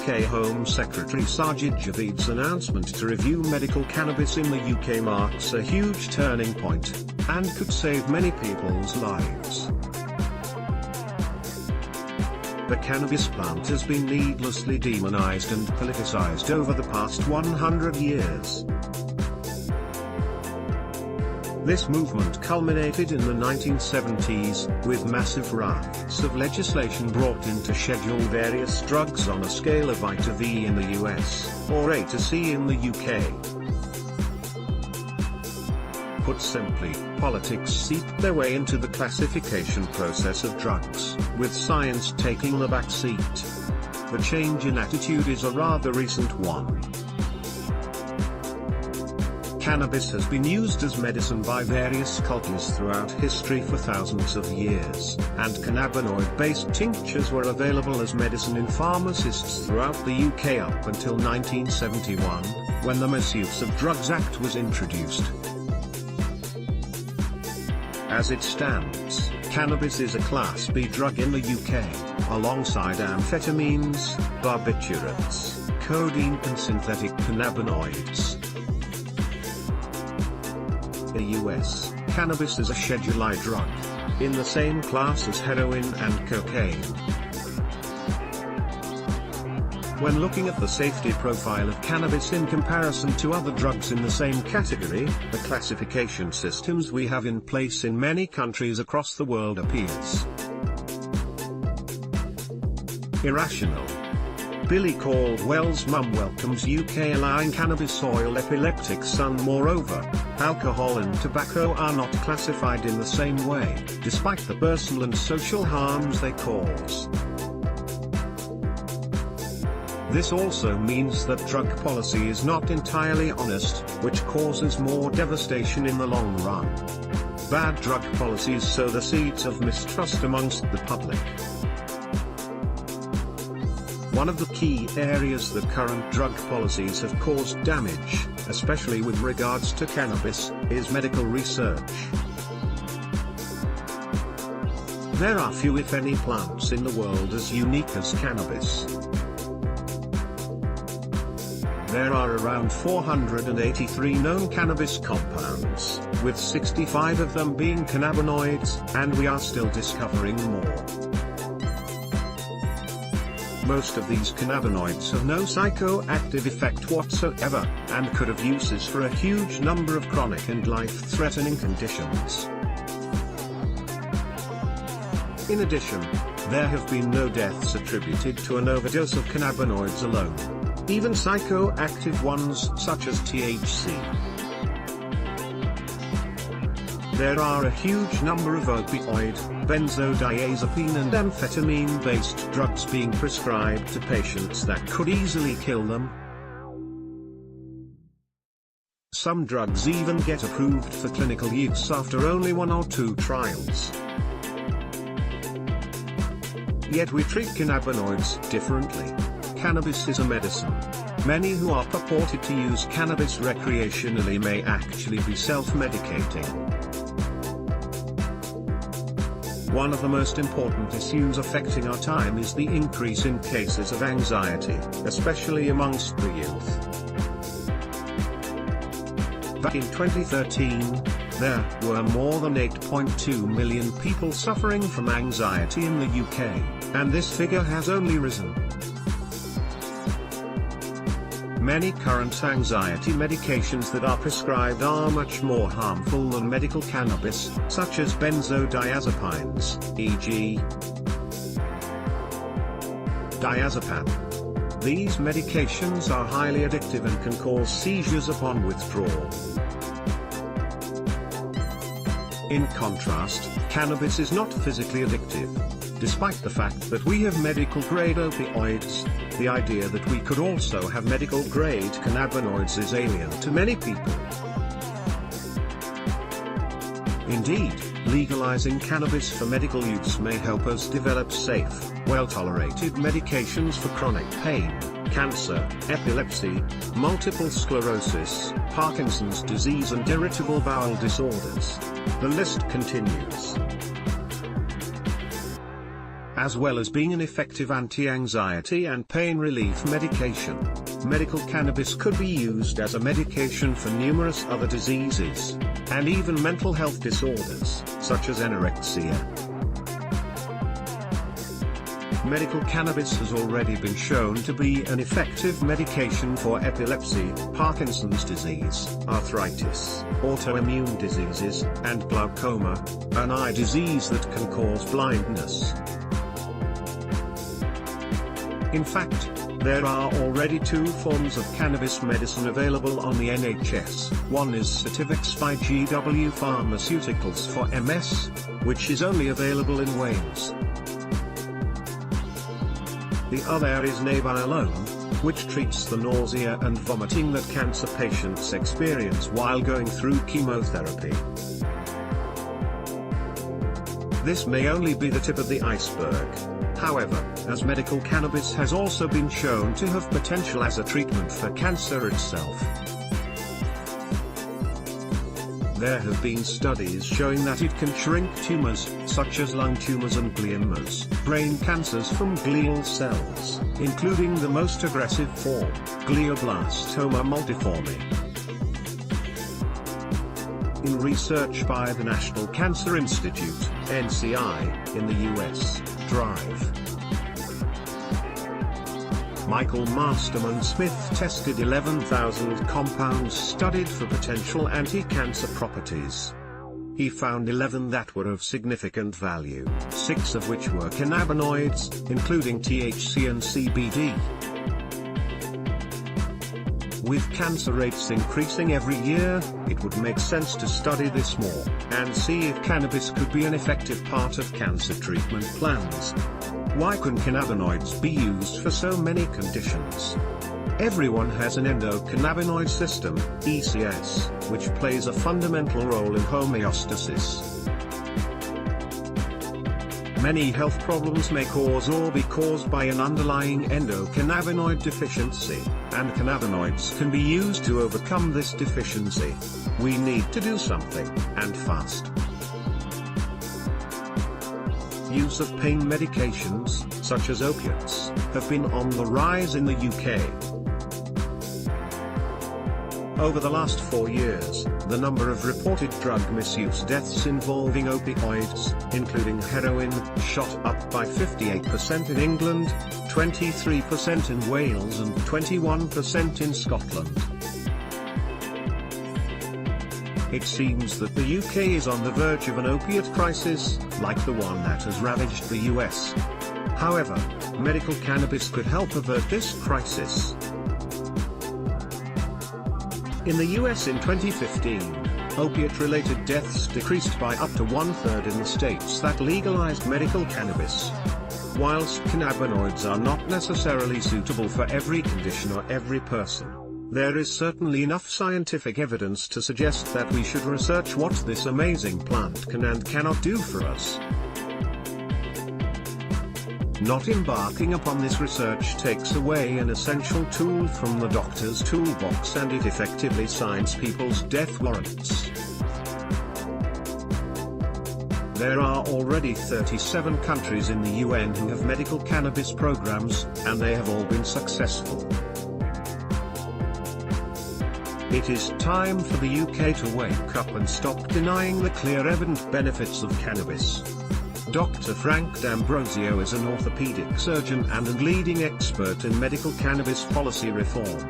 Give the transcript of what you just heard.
UK Home Secretary Sajid Javid's announcement to review medical cannabis in the UK marks a huge turning point, and could save many people's lives. The cannabis plant has been needlessly demonized and politicized over the past 100 years. This movement culminated in the 1970s, with massive rafts of legislation brought in to schedule various drugs on a scale of I to V in the US, or A to C in the UK. Put simply, politics seeped their way into the classification process of drugs, with science taking the back seat. The change in attitude is a rather recent one. Cannabis has been used as medicine by various cultures throughout history for thousands of years, and cannabinoid-based tinctures were available as medicine in pharmacists throughout the UK up until 1971, when the Misuse of Drugs Act was introduced. As it stands, cannabis is a Class B drug in the UK, alongside amphetamines, barbiturates, codeine and synthetic cannabinoids. In the US, cannabis is a Schedule I drug, in the same class as heroin and cocaine. When looking at the safety profile of cannabis in comparison to other drugs in the same category, the classification systems we have in place in many countries across the world appears irrational. Billy Caldwell's mum welcomes UK allowing cannabis oil epileptic son. Moreover, alcohol and tobacco are not classified in the same way, despite the personal and social harms they cause. This also means that drug policy is not entirely honest, which causes more devastation in the long run. Bad drug policies sow the seeds of mistrust amongst the public. One of the key areas that current drug policies have caused damage, especially with regards to cannabis, is medical research. There are few if any plants in the world as unique as cannabis. There are around 483 known cannabis compounds, with 65 of them being cannabinoids, and we are still discovering more. Most of these cannabinoids have no psychoactive effect whatsoever, and could have uses for a huge number of chronic and life-threatening conditions. In addition, there have been no deaths attributed to an overdose of cannabinoids alone, even psychoactive ones such as THC. There are a huge number of opioid, benzodiazepine and amphetamine-based drugs being prescribed to patients that could easily kill them. Some drugs even get approved for clinical use after only 1 or 2 trials. Yet we treat cannabinoids differently. Cannabis is a medicine. Many who are purported to use cannabis recreationally may actually be self-medicating. One of the most important issues affecting our time is the increase in cases of anxiety, especially amongst the youth. Back in 2013, there were more than 8.2 million people suffering from anxiety in the UK, and this figure has only risen. Many current anxiety medications that are prescribed are much more harmful than medical cannabis, such as benzodiazepines, e.g. diazepam. These medications are highly addictive and can cause seizures upon withdrawal. In contrast, cannabis is not physically addictive. Despite the fact that we have medical-grade opioids, the idea that we could also have medical-grade cannabinoids is alien to many people. Indeed, legalizing cannabis for medical use may help us develop safe, well-tolerated medications for chronic pain, cancer, epilepsy, multiple sclerosis, Parkinson's disease and irritable bowel disorders. The list continues. as well as being an effective anti-anxiety and pain relief medication. Medical cannabis could be used as a medication for numerous other diseases, and even mental health disorders, such as anorexia. Medical cannabis has already been shown to be an effective medication for epilepsy, Parkinson's disease, arthritis, autoimmune diseases, and glaucoma, an eye disease that can cause blindness. In fact, there are already 2 forms of cannabis medicine available on the NHS. One is Sativex by GW Pharmaceuticals for MS, which is only available in Wales. The other is Nebiolone, which treats the nausea and vomiting that cancer patients experience while going through chemotherapy. This may only be the tip of the iceberg. However, as medical cannabis has also been shown to have potential as a treatment for cancer itself. There have been studies showing that it can shrink tumors, such as lung tumors and gliomas, brain cancers from glial cells, including the most aggressive form, glioblastoma multiforme. In research by the National Cancer Institute, NCI, in the US, Drive. Michael Masterman Smith tested 11,000 compounds studied for potential anti-cancer properties. He found 11 that were of significant value, 6 of which were cannabinoids, including THC and CBD. With cancer rates increasing every year, it would make sense to study this more, and see if cannabis could be an effective part of cancer treatment plans. Why can cannabinoids be used for so many conditions? Everyone has an endocannabinoid system, ECS, which plays a fundamental role in homeostasis. Many health problems may cause or be caused by an underlying endocannabinoid deficiency, and cannabinoids can be used to overcome this deficiency. We need to do something, and fast. Use of pain medications, such as opiates, have been on the rise in the UK. Over the last 4 years, the number of reported drug misuse deaths involving opioids, including heroin, shot up by 58% in England, 23% in Wales and 21% in Scotland. It seems that the UK is on the verge of an opiate crisis, like the one that has ravaged the US. However, medical cannabis could help avert this crisis. In the US in 2015, opiate-related deaths decreased by up to 1/3 in the states that legalized medical cannabis. Whilst cannabinoids are not necessarily suitable for every condition or every person, there is certainly enough scientific evidence to suggest that we should research what this amazing plant can and cannot do for us. Not embarking upon this research takes away an essential tool from the doctor's toolbox, and it effectively signs people's death warrants. There are already 37 countries in the UN who have medical cannabis programs, and they have all been successful. It is time for the UK to wake up and stop denying the clear evident benefits of cannabis. Dr. Frank D'Ambrosio is an orthopedic surgeon and a leading expert in medical cannabis policy reform.